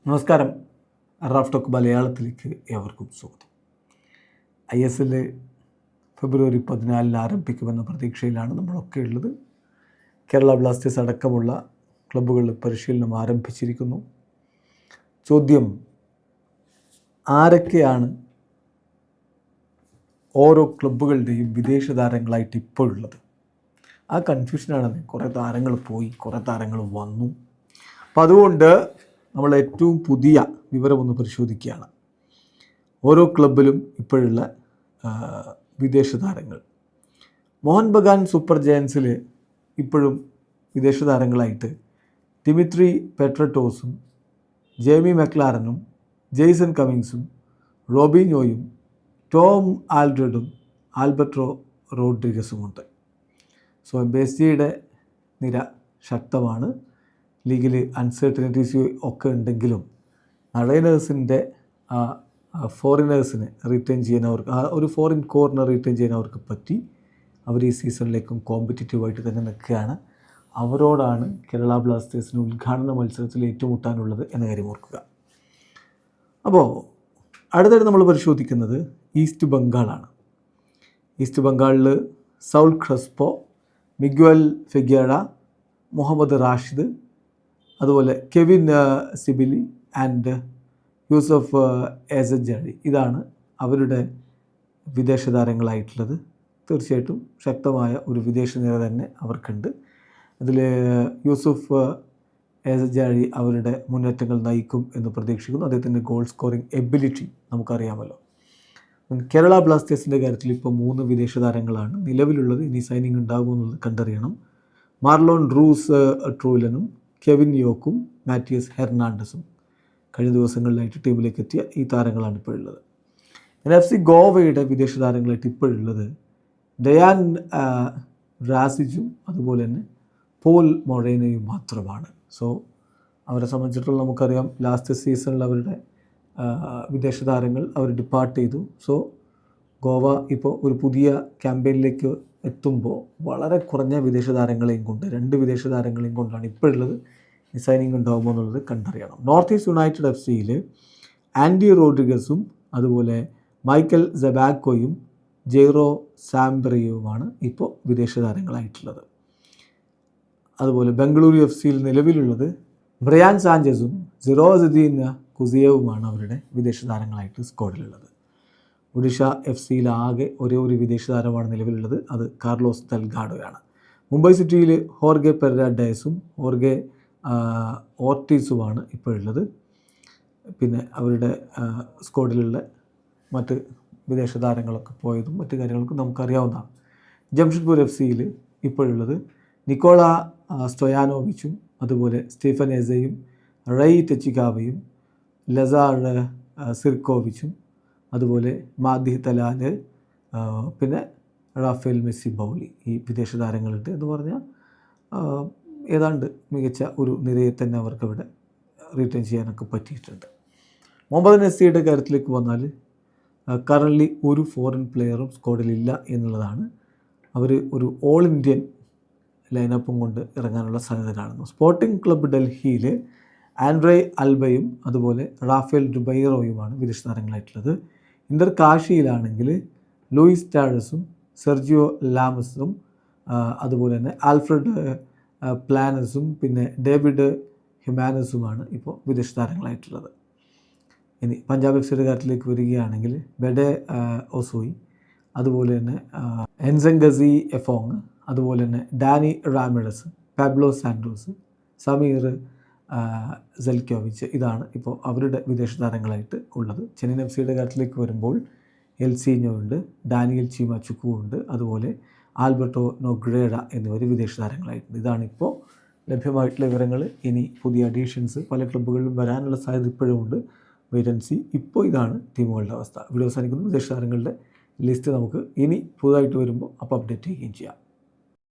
നമസ്കാരം. Raf talk മലയാളത്തിലേക്ക് ഏവർക്കും സ്വാഗതം. ISL ഫെബ്രുവരി 14 ആരംഭിക്കുമെന്ന പ്രതീക്ഷയിലാണ് നമ്മളൊക്കെ ഉള്ളത്. കേരള ബ്ലാസ്റ്റേഴ്സ് അടക്കമുള്ള ക്ലബ്ബുകളിൽ പരിശീലനം ആരംഭിച്ചിരിക്കുന്നു. ചോദ്യം, ആരൊക്കെയാണ് ഓരോ ക്ലബ്ബുകളുടെയും വിദേശ താരങ്ങളായിട്ട് ഇപ്പോഴുള്ളത്? ആ കൺഫ്യൂഷനാണ്. കുറേ താരങ്ങൾ പോയി, കുറേ താരങ്ങൾ വന്നു. അപ്പം അതുകൊണ്ട് നമ്മൾ ഏറ്റവും പുതിയ വിവരമൊന്ന് പരിശോധിക്കുകയാണ്. ഓരോ ക്ലബിലും ഇപ്പോഴുള്ള വിദേശ താരങ്ങൾ. മോഹൻ ബഗാൻ സൂപ്പർ ജയൻസിൽ ഇപ്പോഴും വിദേശ താരങ്ങളായിട്ട് ഡിമിത്രി പെട്രറ്റോസും ജേമി മെക്ലാരനും ജെയ്സൺ കമ്മിങ്സും റോബിഞ്ഞോയും ടോം ആൽഡ്രഡും ആൽബർട്ടോ റോഡ്രിഗസുമുണ്ട്. സോ എംബേസിയുടെ നിര ശക്തമാണ്. ലീഗിൽ അൺസർട്ടനിറ്റീസ് ഒക്കെ ഉണ്ടെങ്കിലും അളൈനേഴ്സിൻ്റെ ഫോറിനേഴ്സിനെ റീറ്റെയിൻ ചെയ്യാൻ അവർക്ക് ഒരു ഫോറിൻ കോറിനെ റീറ്റെയിൻ ചെയ്യാൻ അവർക്ക് പറ്റി. അവർ ഈ സീസണിലേക്കും കോമ്പറ്റീറ്റീവായിട്ട് തന്നെ നിൽക്കുകയാണ്. അവരോടാണ് കേരള ബ്ലാസ്റ്റേഴ്സിന് ഉദ്ഘാടന മത്സരത്തിൽ ഏറ്റുമുട്ടാനുള്ളത് എന്ന കാര്യം ഓർക്കുക. അപ്പോൾ അടുത്തായിട്ട് നമ്മൾ പരിശോധിക്കുന്നത് ഈസ്റ്റ് ബംഗാളാണ്. ഈസ്റ്റ് ബംഗാളിൽ soul Crespo, Miguel ഫെഗ്യാഡ, Muhammad Rashid, അതുപോലെ കെവിൻ സിബിലി ആൻഡ് യൂസഫ് എസജാരി, ഇതാണ് അവരുടെ വിദേശ താരങ്ങളായിട്ടുള്ളത്. തീർച്ചയായിട്ടും ശക്തമായ ഒരു വിദേശ നിര തന്നെ അവർക്കുണ്ട്. അതിൽ യൂസഫ് എസജാരി അവരുടെ മുന്നേറ്റങ്ങൾ നയിക്കും എന്ന് പ്രതീക്ഷിക്കുന്നു. അദ്ദേഹത്തിൻ്റെ ഗോൾ സ്കോറിംഗ് എബിലിറ്റി നമുക്കറിയാമല്ലോ. കേരള ബ്ലാസ്റ്റേഴ്സിൻ്റെ കാര്യത്തിൽ ഇപ്പോൾ 3 വിദേശ താരങ്ങളാണ് നിലവിലുള്ളത്. ഇനി സൈനിങ് ഉണ്ടാകുമെന്നുള്ളത് കണ്ടറിയണം. മാർലോൺ റൂസ് ട്രൂലനും കെവിൻ യോക്കും മാറ്റിയസ് ഹെർണാണ്ടസും കഴിഞ്ഞ ദിവസങ്ങളിലായിട്ട് ടീമിലേക്ക് എത്തിയ ഈ താരങ്ങളാണ് ഇപ്പോഴുള്ളത്. NFC ഗോവയുടെ വിദേശ താരങ്ങളായിട്ട് ഇപ്പോഴുള്ളത് ഡയാൻ റാസിജും അതുപോലെ തന്നെ പോൾ മൊറേനയും മാത്രമാണ്. സോ അവരെ സംബന്ധിച്ചിടത്തോളം നമുക്കറിയാം, ലാസ്റ്റ് സീസണിൽ അവരുടെ വിദേശ താരങ്ങൾ അവർ ഡിപ്പാർട്ട് ചെയ്തു. സോ ഗോവ ഇപ്പോൾ ഒരു പുതിയ ക്യാമ്പയിനിലേക്ക് എത്തുമ്പോൾ വളരെ കുറഞ്ഞ വിദേശ താരങ്ങളെയും കൊണ്ട് 2 വിദേശ താരങ്ങളെയും കൊണ്ടാണ് ഇപ്പോഴുള്ളത്. സൈനിങ് ഉണ്ടാകുമോ എന്നുള്ളത് കണ്ടറിയണം. നോർത്ത് ഈസ്റ്റ് യുണൈറ്റഡ് FCയിൽ ആൻഡി റോഡ്രിഗസും അതുപോലെ മൈക്കൽ സെബാക്കോയും ജെയ്റോ സാംബ്രയുമാണ് ഇപ്പോൾ വിദേശ താരങ്ങളായിട്ടുള്ളത്. അതുപോലെ ബംഗളൂരു FCയിൽ നിലവിലുള്ളത് ബ്രയാൻ സാഞ്ചസും സിറോസുദ്ദീൻ കുസിയവുമാണ് അവരുടെ വിദേശ താരങ്ങളായിട്ട് സ്ക്വാഡിലുള്ളത്. ഒഡീഷ FCയിൽ ആകെ ഒരു വിദേശ താരമാണ് നിലവിലുള്ളത്. അത് കാർലോസ് ദൽഗാഡോയാണ്. മുംബൈ സിറ്റിയിൽ ഹോർഗെ പെരഡയസും ഹോർഗെ ഓർട്ടീസുമാണ് ഇപ്പോഴുള്ളത്. പിന്നെ അവരുടെ സ്ക്വാഡിലുള്ള മറ്റ് വിദേശ താരങ്ങളൊക്കെ പോയതും മറ്റു കാര്യങ്ങളൊക്കെ നമുക്കറിയാവുന്നതാണ്. ജംഷഡ്പൂർ FCയിൽ ഇപ്പോഴുള്ളത് നിക്കോള സ്റ്റോയാനോവിച്ചും അതുപോലെ സ്റ്റീഫൻ എസയും റെയ് ടെച്ചിക്കാവയും ലസാർ സിർക്കോവിച്ചും അതുപോലെ മാദി തലാൽ, പിന്നെ റാഫേൽ മെസ്സി ബൗലി, ഈ വിദേശ താരങ്ങളുണ്ട്. എന്ന് പറഞ്ഞാൽ ഏതാണ്ട് മികച്ച ഒരു നിരയെ തന്നെ അവർക്കവിടെ റീറ്റെയിൻ ചെയ്യാനൊക്കെ പറ്റിയിട്ടുണ്ട്. മുഹമ്മദ് നസിയുടെ കാര്യത്തിലേക്ക് വന്നാൽ കറൻ്റ്ലി ഒരു ഫോറിൻ പ്ലെയറും സ്ക്വാഡിലില്ല എന്നുള്ളതാണ്. അവർ ഒരു ഓൾ ഇന്ത്യൻ ലൈനപ്പും കൊണ്ട് ഇറങ്ങാനുള്ള സാധ്യത കാണുന്നു. സ്പോർട്ടിംഗ് ക്ലബ്ബ് ഡൽഹിയിൽ ആൻഡ്രേ അൽബയും അതുപോലെ റാഫേൽ റുബൈറോയുമാണ് വിദേശ താരങ്ങളായിട്ടുള്ളത്. ഇന്റർ കാശിയിലാണെങ്കിൽ ലൂയിസ് ടാഡസും സെർജിയോ ലാമസും അതുപോലെ തന്നെ ആൽഫ്രഡ് പ്ലാനസും പിന്നെ ഡേവിഡ് ഹിമാനസുമാണ് ഇപ്പോൾ വിദേശ താരങ്ങളായിട്ടുള്ളത്. ഇനി പഞ്ചാബ് FCയുടെ കാര്യത്തിലേക്ക് വരികയാണെങ്കിൽ ബെഡെ ഒസോയി, അതുപോലെ തന്നെ എൻസെങ്കസി എഫോങ്, അതുപോലെ തന്നെ Dani ramidus, Pablo Santos, Sameer സെൽക്കോവിച്ച്, ഇതാണ് ഇപ്പോൾ അവരുടെ വിദേശ താരങ്ങളായിട്ട് ഉള്ളത്. ചെന്നൈയിൻ FCയുടെ കാര്യത്തിലേക്ക് വരുമ്പോൾ എൽസീഞ്ഞോ ഉണ്ട്, ഡാനിയൽ ചീമാച്ചുക്കു ഉണ്ട്, അതുപോലെ ആൽബർട്ടോ നൊഗ്രേഡ എന്നിവർ വിദേശ താരങ്ങളായിട്ടുണ്ട്. ഇതാണിപ്പോൾ ലഭ്യമായിട്ടുള്ള വിവരങ്ങൾ. ഇനി പുതിയ അഡീഷൻസ് പല ക്ലബ്ബുകളിലും വരാനുള്ള സാധ്യത ഇപ്പോഴും ഉണ്ട്. Wait and see. ഇപ്പോൾ ഇതാണ് ടീമുകളുടെ അവസ്ഥ. ഇവിടെ അവസാനിക്കുന്നു. വിദേശ താരങ്ങളുടെ ലിസ്റ്റ് നമുക്ക് ഇനി പുതുതായിട്ട് വരുമ്പോൾ അപ്പോൾ അപ്ഡേറ്റ് ചെയ്യുകയും ചെയ്യാം.